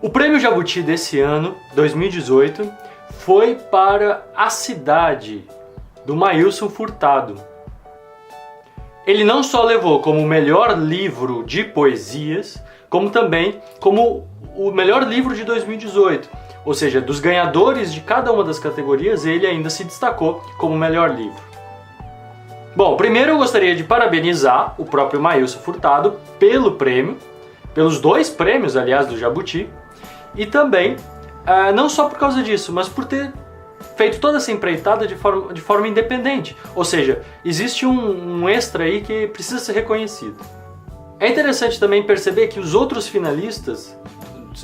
O Prêmio Jabuti desse ano, 2018, foi para A Cidade, do Maílson Furtado. Ele não só levou como o melhor livro de poesias, como também como o melhor livro de 2018. Ou seja, dos ganhadores de cada uma das categorias, ele ainda se destacou como o melhor livro. Bom, primeiro eu gostaria de parabenizar o próprio Maílson Furtado pelo prêmio, pelos 2 prêmios, aliás, do Jabuti, e também, não só por causa disso, mas por ter feito toda essa empreitada de forma independente. Ou seja, existe um extra aí que precisa ser reconhecido. É interessante também perceber que os outros finalistas,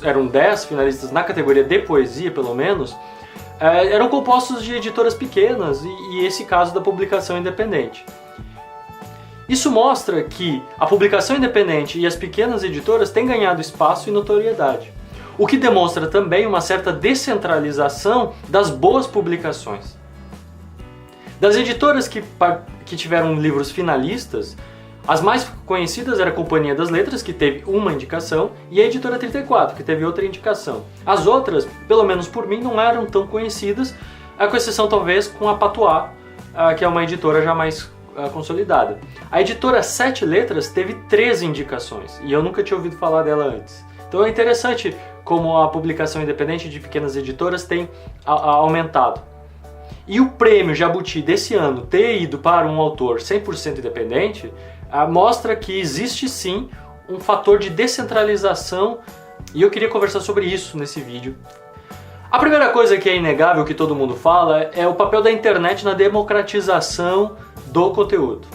eram 10 finalistas na categoria de poesia pelo menos, eram compostos de editoras pequenas e esse caso da publicação independente. Isso mostra que a publicação independente e as pequenas editoras têm ganhado espaço e notoriedade, o que demonstra também uma certa descentralização das boas publicações. Das editoras que tiveram livros finalistas, as mais conhecidas era a Companhia das Letras, que teve uma indicação, e a Editora 34, que teve outra indicação. As outras, pelo menos por mim, não eram tão conhecidas, com exceção talvez com a Patuá, que é uma editora já mais consolidada. A Editora 7 Letras teve 13 indicações, e eu nunca tinha ouvido falar dela antes. Então é interessante como a publicação independente de pequenas editoras tem aumentado. E o prêmio Jabuti desse ano ter ido para um autor 100% independente mostra que existe sim um fator de descentralização, e eu queria conversar sobre isso nesse vídeo. A primeira coisa que é inegável, que todo mundo fala, é o papel da internet na democratização do conteúdo.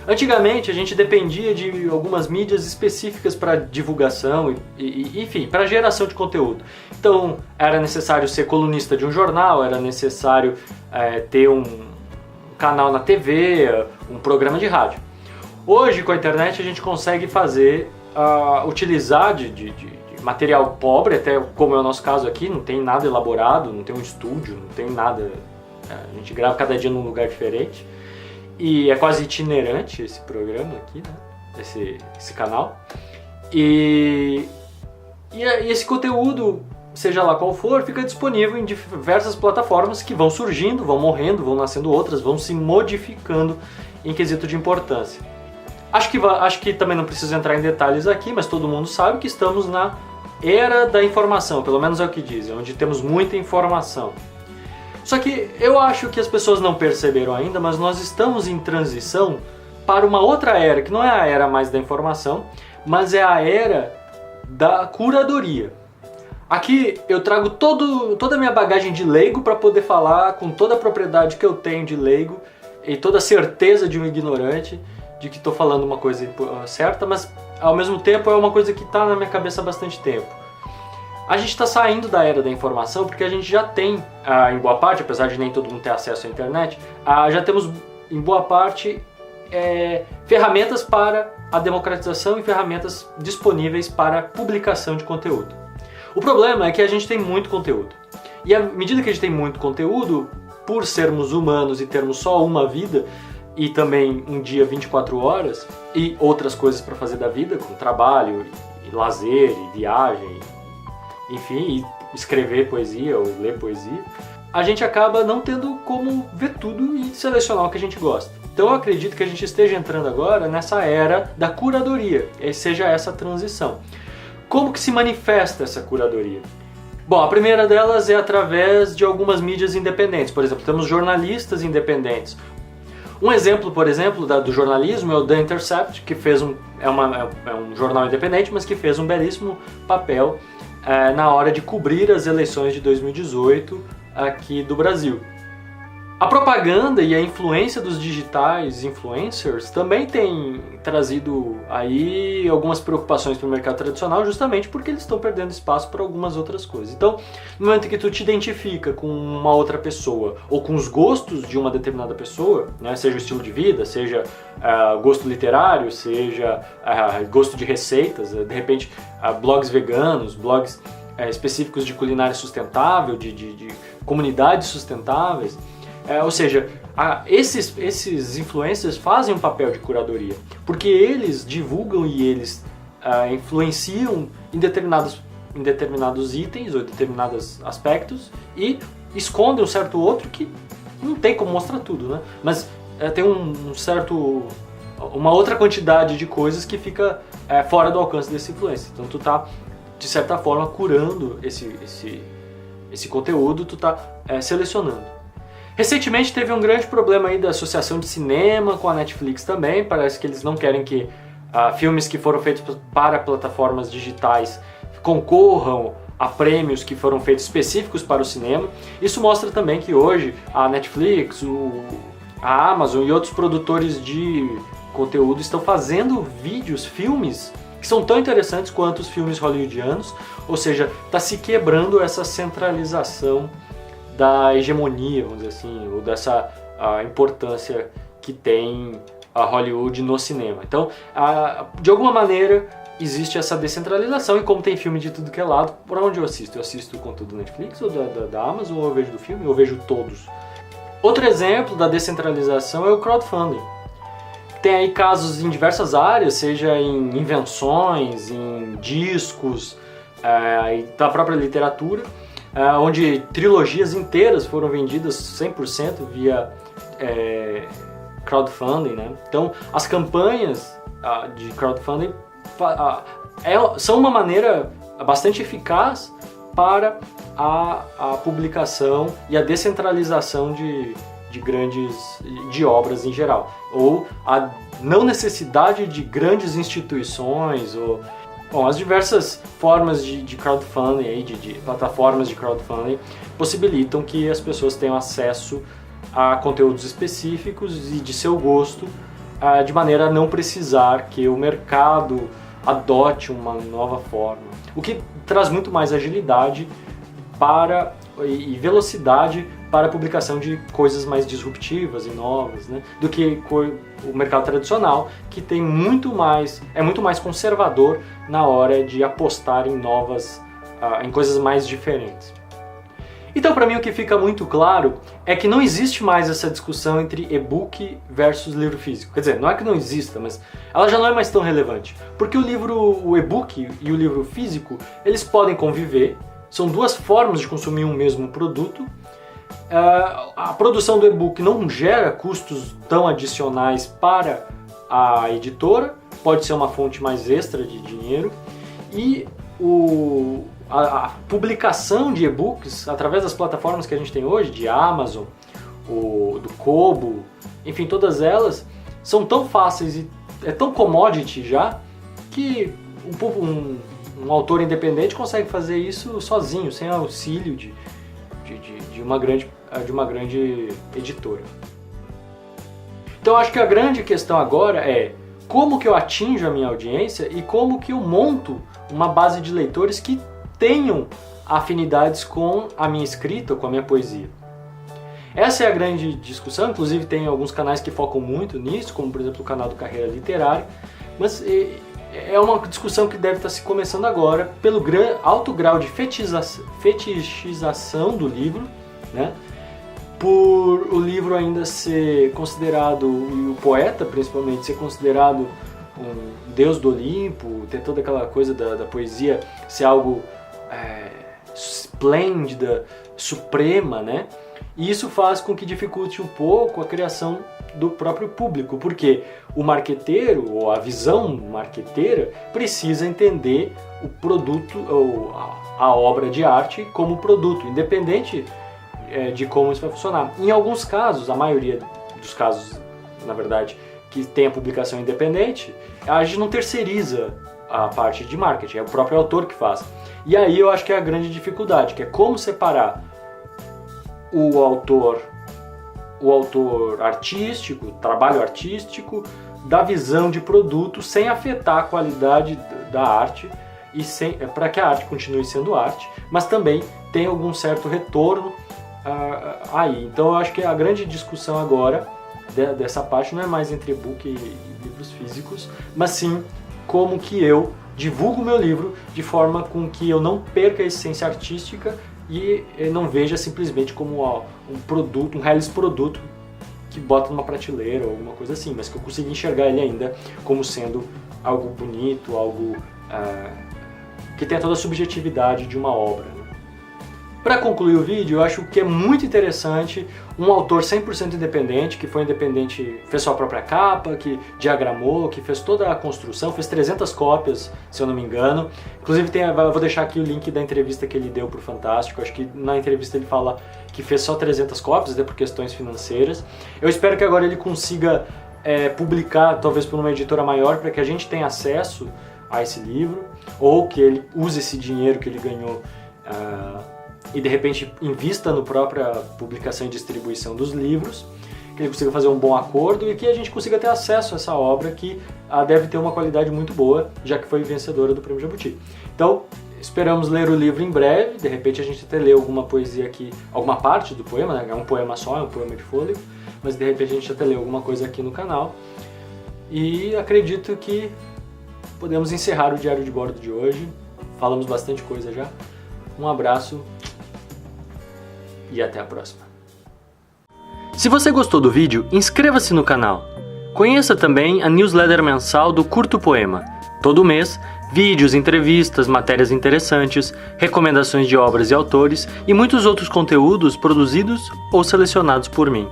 Antigamente a gente dependia de algumas mídias específicas para divulgação e enfim, para geração de conteúdo. Então era necessário ser colunista de um jornal, era necessário ter um canal na TV, um programa de rádio. Hoje com a internet a gente consegue utilizar de material pobre, até como é o nosso caso aqui, não tem nada elaborado, não tem um estúdio, não tem nada, a gente grava cada dia num lugar diferente. E é quase itinerante esse programa aqui, né? Esse canal. E esse conteúdo, seja lá qual for, fica disponível em diversas plataformas que vão surgindo, vão morrendo, vão nascendo outras, vão se modificando em quesito de importância. Acho que também não preciso entrar em detalhes aqui, mas todo mundo sabe que estamos na era da informação, pelo menos é o que dizem, onde temos muita informação. Só que eu acho que as pessoas não perceberam ainda, mas nós estamos em transição para uma outra era, que não é a era mais da informação, mas é a era da curadoria. Aqui eu trago toda a minha bagagem de leigo para poder falar com toda a propriedade que eu tenho de leigo e toda a certeza de um ignorante de que estou falando uma coisa certa, mas ao mesmo tempo é uma coisa que está na minha cabeça há bastante tempo. A gente está saindo da era da informação porque a gente já tem, em boa parte, apesar de nem todo mundo ter acesso à internet, já temos em boa parte ferramentas para a democratização e ferramentas disponíveis para publicação de conteúdo. O problema é que a gente tem muito conteúdo. E à medida que a gente tem muito conteúdo, por sermos humanos e termos só uma vida, e também um dia 24 horas, e outras coisas para fazer da vida, como trabalho, e lazer, e viagem, enfim, e escrever poesia ou ler poesia, a gente acaba não tendo como ver tudo e selecionar o que a gente gosta. Então eu acredito que a gente esteja entrando agora nessa era da curadoria, e seja essa transição. Como que se manifesta essa curadoria? Bom, a primeira delas é através de algumas mídias independentes. Por exemplo, temos jornalistas independentes. Um exemplo, por exemplo, do jornalismo é o The Intercept, que fez um jornal independente, mas que fez um belíssimo papel na hora de cobrir as eleições de 2018 aqui do Brasil. A propaganda e a influência dos digitais influencers também tem trazido aí algumas preocupações para o mercado tradicional, justamente porque eles estão perdendo espaço para algumas outras coisas. Então, no momento que tu te identifica com uma outra pessoa ou com os gostos de uma determinada pessoa, né, seja o estilo de vida, seja gosto literário, seja gosto de receitas, de repente blogs veganos, blogs específicos de culinária sustentável, de comunidades sustentáveis, ou seja, esses influencers fazem um papel de curadoria, porque eles divulgam e eles influenciam em determinadas em determinados itens ou determinados aspectos e escondem um certo outro que não tem como mostrar tudo, né? Mas tem uma outra quantidade de coisas que fica fora do alcance desse influencer. Então tu tá, de certa forma, curando esse conteúdo, tu tá selecionando. Recentemente teve um grande problema aí da associação de cinema com a Netflix também. Parece que eles não querem que filmes que foram feitos para plataformas digitais concorram a prêmios que foram feitos específicos para o cinema. Isso mostra também que hoje a Netflix, a Amazon e outros produtores de conteúdo estão fazendo filmes que são tão interessantes quanto os filmes hollywoodianos, ou seja, está se quebrando essa centralização da hegemonia, vamos dizer assim, ou dessa importância que tem a Hollywood no cinema. Então, de alguma maneira, existe essa descentralização, e como tem filme de tudo que é lado, por onde eu assisto? Eu assisto o conteúdo da Netflix ou da Amazon, ou eu vejo do filme, ou eu vejo todos. Outro exemplo da descentralização é o crowdfunding. Tem aí casos em diversas áreas, seja em invenções, em discos, da própria literatura, onde trilogias inteiras foram vendidas 100% via crowdfunding, né? Então, as campanhas de crowdfunding são uma maneira bastante eficaz para a publicação e a descentralização de obras em geral, ou a não necessidade de grandes instituições, as diversas formas de crowdfunding, de plataformas de crowdfunding, possibilitam que as pessoas tenham acesso a conteúdos específicos e de seu gosto, de maneira a não precisar que o mercado adote uma nova forma, o que traz muito mais agilidade e velocidade para a publicação de coisas mais disruptivas e novas, né, do que o mercado tradicional, que é muito mais conservador na hora de apostar em coisas mais diferentes. Então, para mim, o que fica muito claro é que não existe mais essa discussão entre e-book versus livro físico. Quer dizer, não é que não exista, mas ela já não é mais tão relevante. Porque o e-book e o livro físico, eles podem conviver, são duas formas de consumir um mesmo produto. A produção do e-book não gera custos tão adicionais para a editora, pode ser uma fonte mais extra de dinheiro, e a publicação de e-books através das plataformas que a gente tem hoje, de Amazon, do Kobo, enfim, todas elas são tão fáceis e é tão commodity já, que um autor independente consegue fazer isso sozinho, sem auxílio de uma grande editora. Então acho que a grande questão agora é como que eu atinjo a minha audiência e como que eu monto uma base de leitores que tenham afinidades com a minha escrita ou com a minha poesia. Essa é a grande discussão, inclusive tem alguns canais que focam muito nisso, como por exemplo o canal do Carreira Literária, mas é uma discussão que deve estar se começando agora pelo alto grau de fetichização do livro, né? Por o livro ainda ser considerado, e o poeta principalmente, ser considerado um deus do Olimpo, ter toda aquela coisa da poesia ser algo esplêndida, suprema, né? E isso faz com que dificulte um pouco a criação do próprio público, porque o marqueteiro, ou a visão marqueteira, precisa entender o produto, ou a obra de arte como produto, independente de como isso vai funcionar. Em alguns casos, a maioria dos casos, na verdade, que tem a publicação independente, a gente não terceiriza a parte de marketing, é o próprio autor que faz. E aí eu acho que é a grande dificuldade, que é como separar o autor artístico, o trabalho artístico, da visão de produto, sem afetar a qualidade da arte, e para que a arte continue sendo arte, mas também tem algum certo retorno aí. Então eu acho que a grande discussão agora dessa parte não é mais entre e-book e livros físicos, mas sim como que eu divulgo o meu livro de forma com que eu não perca a essência artística e não veja simplesmente como um produto, um reles produto que bota numa prateleira ou alguma coisa assim, mas que eu consiga enxergar ele ainda como sendo algo bonito, algo que tem toda a subjetividade de uma obra, né? Para concluir o vídeo, eu acho que é muito interessante um autor 100% independente, que foi independente, fez sua própria capa, que diagramou, que fez toda a construção, fez 300 cópias, se eu não me engano. Inclusive, eu vou deixar aqui o link da entrevista que ele deu para o Fantástico. Acho que na entrevista ele fala que fez só 300 cópias, até por questões financeiras. Eu espero que agora ele consiga publicar, talvez por uma editora maior, para que a gente tenha acesso a esse livro, ou que ele use esse dinheiro que ele ganhou e de repente invista na própria publicação e distribuição dos livros, que ele consiga fazer um bom acordo e que a gente consiga ter acesso a essa obra que deve ter uma qualidade muito boa, já que foi vencedora do Prêmio Jabuti. Então, esperamos ler o livro em breve, de repente a gente até lê alguma poesia aqui, alguma parte do poema, né? É um poema só, é um poema de fôlego, mas de repente a gente até lê alguma coisa aqui no canal. E acredito que podemos encerrar o Diário de Bordo de hoje. Falamos bastante coisa já. Um abraço e até a próxima. Se você gostou do vídeo, inscreva-se no canal. Conheça também a newsletter mensal do Curto Poema. Todo mês, vídeos, entrevistas, matérias interessantes, recomendações de obras e autores e muitos outros conteúdos produzidos ou selecionados por mim.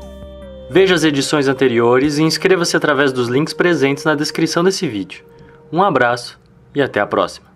Veja as edições anteriores e inscreva-se através dos links presentes na descrição desse vídeo. Um abraço e até a próxima.